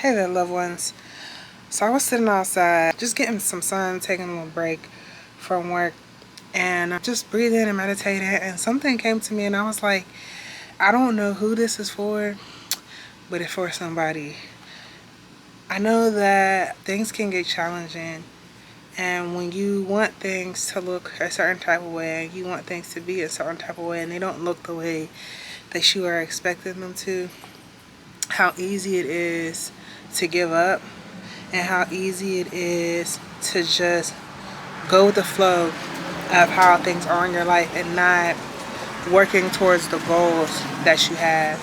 Hey there, loved ones. So I was sitting outside, just getting some sun, taking a little break from work, and just breathing and meditating, and something came to me, and I was like, I don't know who this is for, but it's for somebody. I know that things can get challenging, and when you want things to look a certain type of way, you want things to be a certain type of way, and they don't look the way that you are expecting them to, how easy it is to give up and how easy it is to just go with the flow of how things are in your life and not working towards the goals that you have.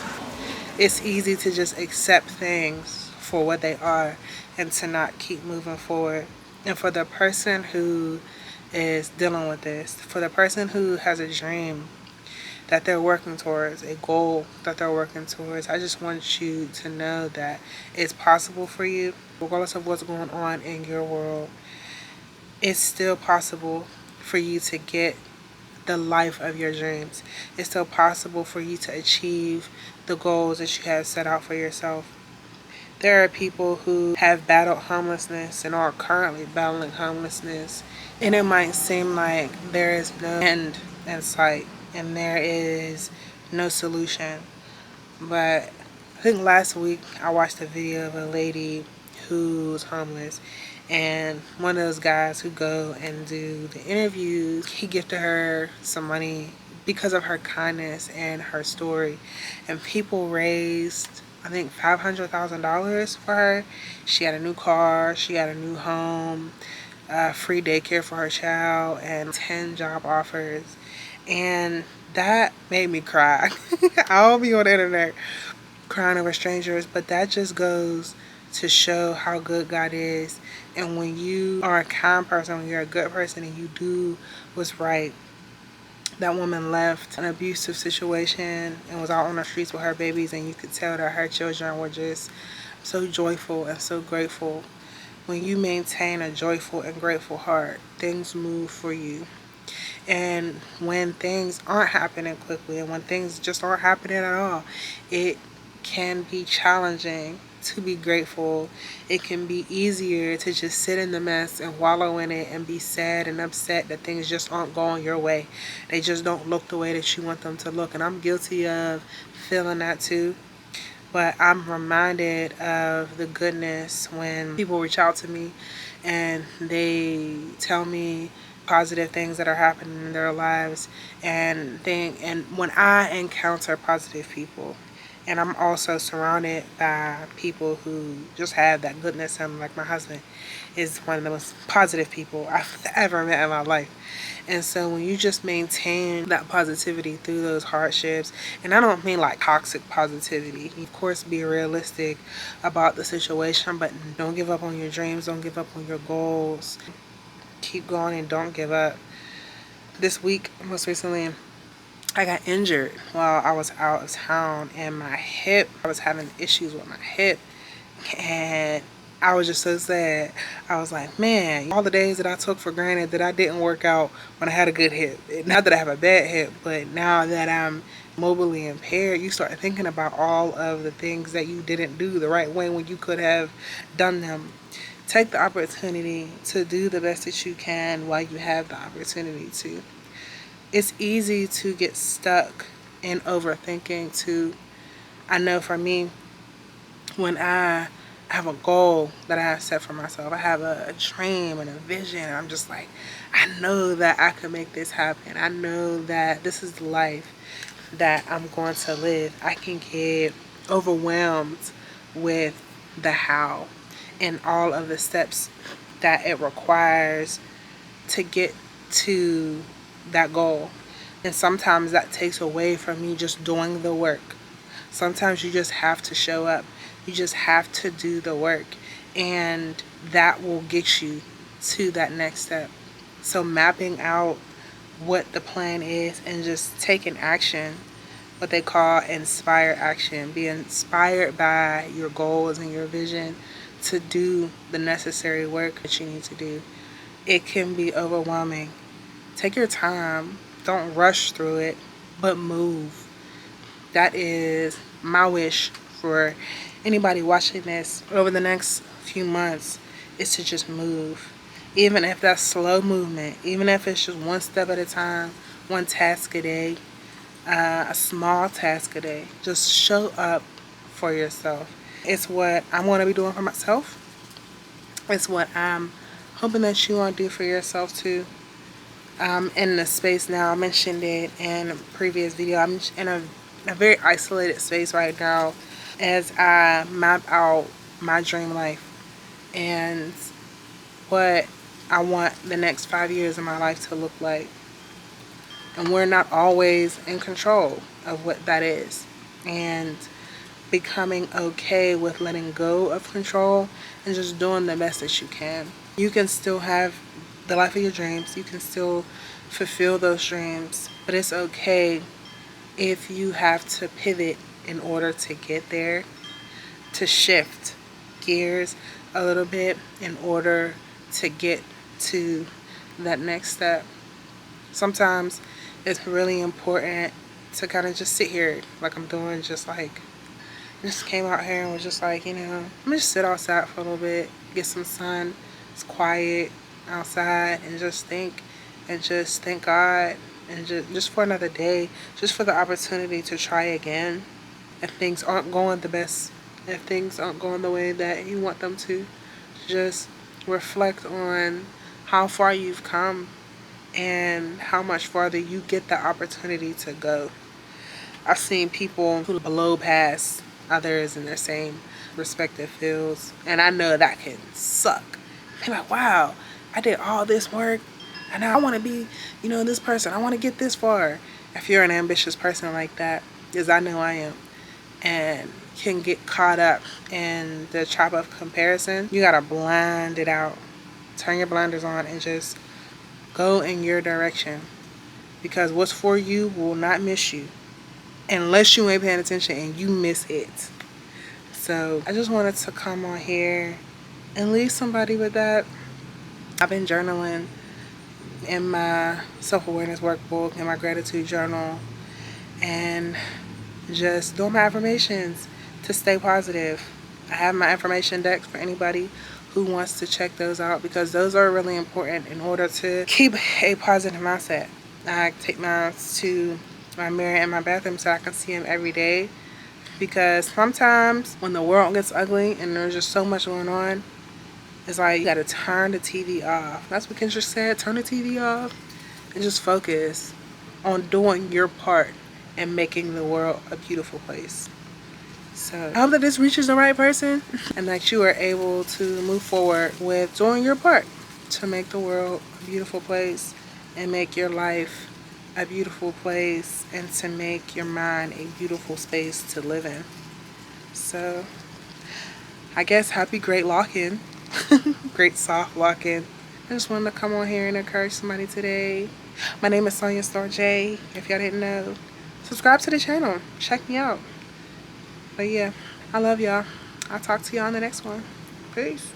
It's easy to just accept things for what they are and to not keep moving forward. And for the person who is dealing with this, for the person who has a dream that they're working towards, a goal that they're working towards, I just want you to know that it's possible for you, regardless of what's going on in your world. It's still possible for you to get the life of your dreams. It's still possible for you to achieve the goals that you have set out for yourself. There are people who have battled homelessness and are currently battling homelessness, and it might seem like there is no end in sight and there is no solution. But I think last week I watched a video of a lady who's homeless, and one of those guys who go and do the interviews, he gifted her some money because of her kindness and her story, and people raised, I think, $500,000 for her. She had a new car, she had a new home, free daycare for her child, and 10 job offers. And that made me cry. I'll be on the internet crying over strangers, but that just goes to show how good God is. And when you are a kind person, when you're a good person and you do what's right. That woman left an abusive situation and was out on the streets with her babies, and you could tell that her children were just so joyful and so grateful. When you maintain a joyful and grateful heart, things move for you. And when things aren't happening quickly and when things just aren't happening at all, it can be challenging to be grateful. It can be easier to just sit in the mess and wallow in it and be sad and upset that things just aren't going your way. They just don't look the way that you want them to look. And I'm guilty of feeling that too. But I'm reminded of the goodness when people reach out to me and they tell me positive things that are happening in their lives, and when I encounter positive people, and I'm also surrounded by people who just have that goodness in them, like my husband is one of the most positive people I've ever met in my life. And so when you just maintain that positivity through those hardships, and I don't mean like toxic positivity, of course be realistic about the situation, but don't give up on your dreams, don't give up on your goals. Keep going and don't give up. This week, most recently, I got injured while I was out of town, and my hip, I was having issues with my hip, and I was just so sad. I was like, man, all the days that I took for granted that I didn't work out when I had a good hip. Not that I have a bad hip, but now that I'm mobilely impaired, you start thinking about all of the things that you didn't do the right way when you could have done them. Take the opportunity to do the best that you can while you have the opportunity to. It's easy to get stuck in overthinking too. I know for me, when I have a goal that I have set for myself, I have a dream and a vision, I'm just like, I know that I can make this happen. I know that this is the life that I'm going to live. I can get overwhelmed with the how and all of the steps that it requires to get to that goal. And sometimes that takes away from me just doing the work. Sometimes you just have to show up. You just have to do the work. And that will get you to that next step. So mapping out what the plan is and just taking action, what they call inspired action. Be inspired by your goals and your vision to do the necessary work that you need to do. It can be overwhelming. Take your time. Don't rush through it, but move. That is my wish for anybody watching this over the next few months is to just move. Even if that's slow movement, even if it's just one step at a time, one task a day, a small task a day. Just show up for yourself. It's what I want to be doing for myself. It's what I'm hoping that you want to do for yourself too. I'm in the space now. I mentioned it in a previous video. I'm in a very isolated space right now as I map out my dream life and what I want the next 5 years of my life to look like. And we're not always in control of what that is. And becoming okay with letting go of control and just doing the best that you can. You can still have the life of your dreams. You can still fulfill those dreams. But it's okay if you have to pivot in order to get there, to shift gears a little bit in order to get to that next step. Sometimes it's really important to kind of just sit here like I'm doing, just came out here and was just like, I'm gonna just sit outside for a little bit, get some sun. It's quiet outside, and just think and just thank God, and just for another day, just for the opportunity to try again. If things aren't going the best, if things aren't going the way that you want them to, just reflect on how far you've come and how much farther you get the opportunity to go. I've seen people who blow past others in their same respective fields, and I know that can suck. Be like, wow, I did all this work and now I want to be, this person. I want to get this far. If you're an ambitious person like that, as I know I am, and can get caught up in the trap of comparison, you gotta blind it out. Turn your blinders on and just go in your direction, because what's for you will not miss you unless you ain't paying attention and you miss it. So I just wanted to come on here and leave somebody with that. I've been journaling in my self-awareness workbook and my gratitude journal, and just doing my affirmations to stay positive. I have my affirmation decks for anybody who wants to check those out, because those are really important in order to keep a positive mindset. I take mine to my mirror in my bathroom so I can see them every day, because sometimes when the world gets ugly and there's just so much going on, it's like you gotta turn the TV off. That's what Kendra said, turn the TV off and just focus on doing your part and making the world a beautiful place. So I hope that this reaches the right person and that you are able to move forward with doing your part to make the world a beautiful place and make your life a beautiful place, and to make your mind a beautiful space to live in. So I guess happy great lock-in. Great soft lock-in. I just wanted to come on here and encourage somebody today. My name is Sonia Star J, if y'all didn't know. Subscribe to the channel. Check me out. But yeah, I love y'all. I'll talk to y'all on the next one. Peace.